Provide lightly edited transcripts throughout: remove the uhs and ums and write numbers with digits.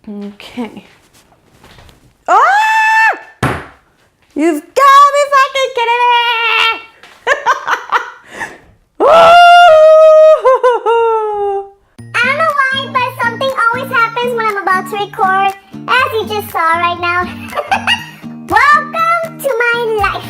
Okay. Ah! You've got to be fucking kidding me! I don't know why, but something always happens when I'm about to record, as you just saw right now. Welcome to my life.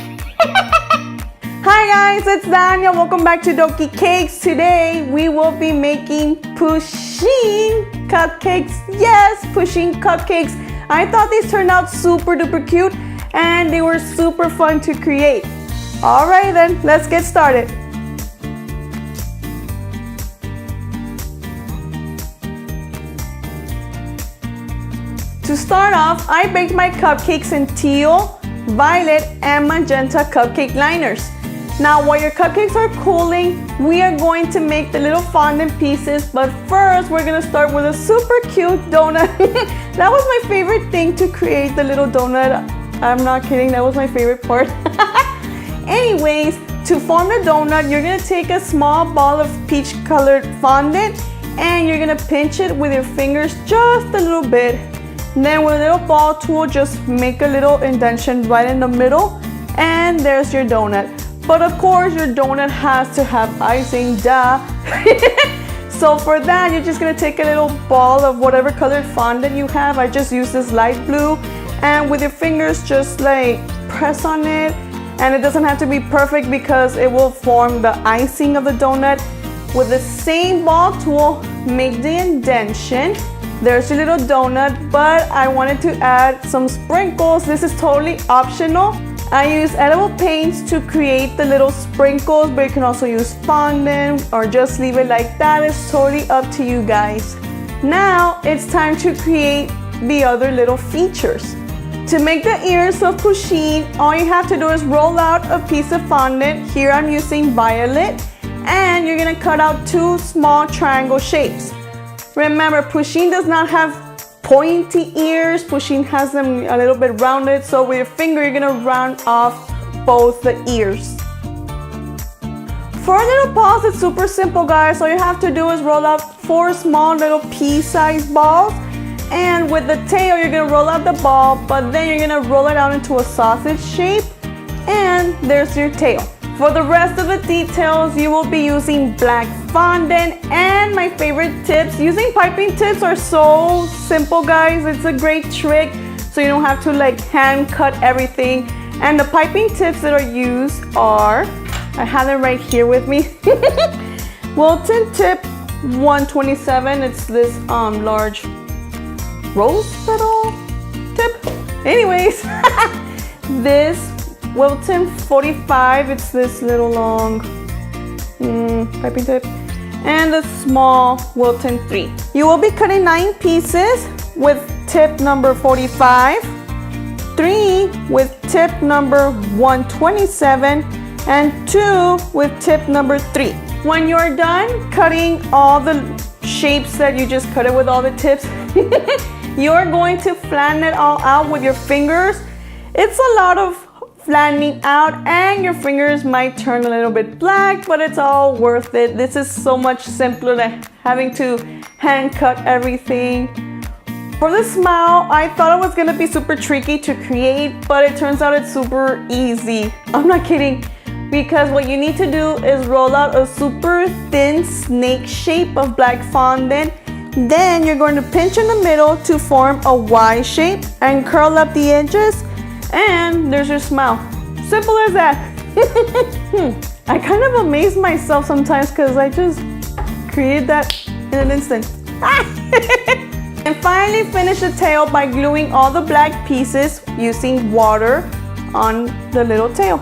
Hi guys, it's Daniel. Welcome back to Doki Cakes. Today we will be making Pusheen cupcakes. Yes, Pusheen cupcakes. I thought these turned out super duper cute and they were super fun to create. Alright then, let's get started. To start off, I baked my cupcakes in teal, violet, and magenta cupcake liners. Now while your cupcakes are cooling, we are going to make the little fondant pieces, but first we're going to start with a super cute donut. That was my favorite thing to create, the little donut. I'm not kidding, that was my favorite part. Anyways, to form the donut, you're going to take a small ball of peach colored fondant and you're going to pinch it with your fingers just a little bit. Then with a little ball tool, just make a little indentation right in the middle and there's your donut. But of course, your donut has to have icing, duh. So for that, you're just gonna take a little ball of whatever colored fondant you have. I just use this light blue. And with your fingers, just like press on it. And it doesn't have to be perfect because it will form the icing of the donut. With the same ball tool, make the indentation. There's your little donut, but I wanted to add some sprinkles. This is totally optional. I use edible paints to create the little sprinkles, but you can also use fondant or just leave it like that. It's totally up to you guys. Now it's time to create the other little features. To make the ears of Pusheen, all you have to do is roll out a piece of fondant. Here I'm using violet, and you're gonna cut out two small triangle shapes. Remember, Pusheen does not have pointy ears. Pusheen has them a little bit rounded, so with your finger you're gonna round off both the ears. For little balls, it's super simple, guys. All you have to do is roll out 4 small little pea-sized balls, and with the tail you're gonna roll out the ball, but then you're gonna roll it out into a sausage shape, and there's your tail. For the rest of the details, you will be using black fondant, and my favorite tips, using piping tips are so simple, guys. It's a great trick, so you don't have to like hand cut everything. And the piping tips that are used are, I have them right here with me. Wilton tip 127, it's this large rose petal tip. Anyways, this Wilton 45, it's this little long piping tip, and a small Wilton 3. You will be cutting 9 pieces with tip number 45, 3 with tip number 127, and 2 with tip number 3. When you're done cutting all the shapes that you just cut it with all the tips, you're going to flatten it all out with your fingers. It's a lot of flattening out and your fingers might turn a little bit black, but it's all worth it. This is so much simpler than having to hand cut everything. For the smile, I thought it was gonna be super tricky to create, but it turns out it's super easy. I'm not kidding, because what you need to do is roll out a super thin snake shape of black fondant. Then you're going to pinch in the middle to form a Y shape and curl up the edges. And there's your smile. Simple as that. I kind of amaze myself sometimes because I just created that in an instant. And finally finish the tail by gluing all the black pieces using water on the little tail.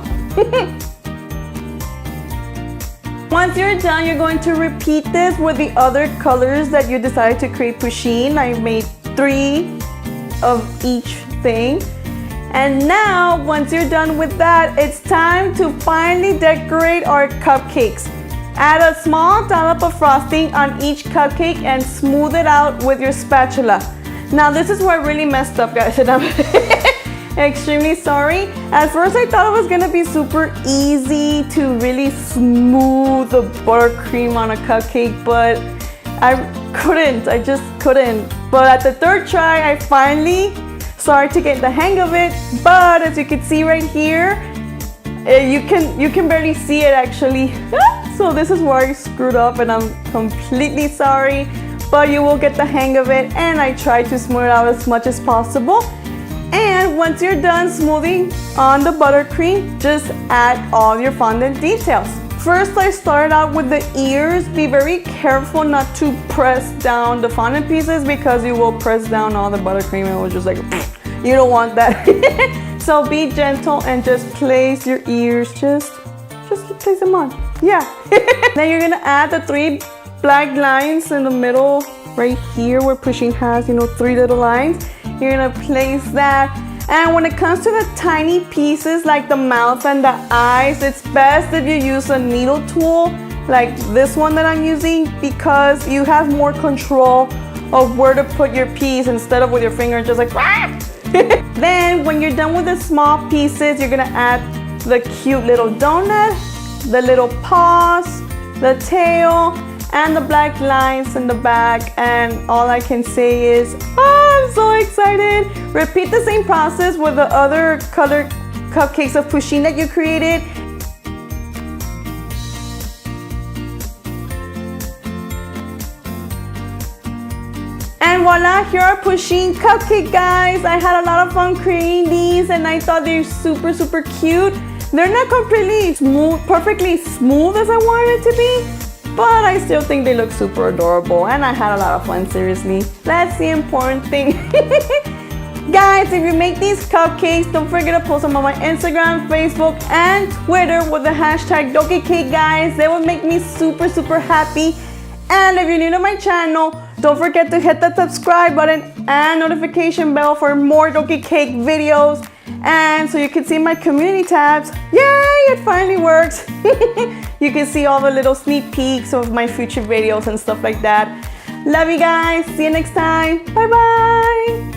Once you're done, you're going to repeat this with the other colors that you decided to create Pusheen. I made 3 of each thing. And now, once you're done with that, it's time to finally decorate our cupcakes. Add a small dollop of frosting on each cupcake and smooth it out with your spatula. Now, this is where I really messed up, guys, and I'm extremely sorry. At first, I thought it was gonna be super easy to really smooth the buttercream on a cupcake, but I couldn't. I just couldn't. But at the third try, I finally started to get the hang of it. But as you can see right here, you can barely see it actually. So this is where I screwed up, and I'm completely sorry. But you will get the hang of it, and I try to smooth it out as much as possible. And once you're done smoothing on the buttercream, just add all your fondant details. First, I started out with the ears. Be very careful not to press down the fondant pieces because you will press down all the buttercream and it will just like, you don't want that. So be gentle and just place your ears, just place them on. Yeah. Then you're gonna add the 3 black lines in the middle right here where Pusheen has, 3 little lines. You're gonna place that. And when it comes to the tiny pieces like the mouth and the eyes, it's best if you use a needle tool like this one that I'm using because you have more control of where to put your piece instead of with your finger just like Then when you're done with the small pieces, you're gonna add the cute little donut, the little paws, the tail, and the black lines in the back. And all I can say is, I'm so excited. Repeat the same process with the other colored cupcakes of Pusheen that you created. And voila, here are Pusheen cupcake, guys. I had a lot of fun creating these and I thought they're super, super cute. They're not completely smooth, perfectly smooth as I wanted it to be, but I still think they look super adorable and I had a lot of fun, seriously. That's the important thing. Guys, if you make these cupcakes, don't forget to post them on my Instagram, Facebook, and Twitter with the hashtag DokiCake, guys. They will make me super, super happy. And if you're new to my channel, don't forget to hit that subscribe button and notification bell for more Doki Cake videos. And so you can see my community tabs. Yay, it finally works. You can see all the little sneak peeks of my future videos and stuff like that. Love you guys. See you next time. Bye-bye.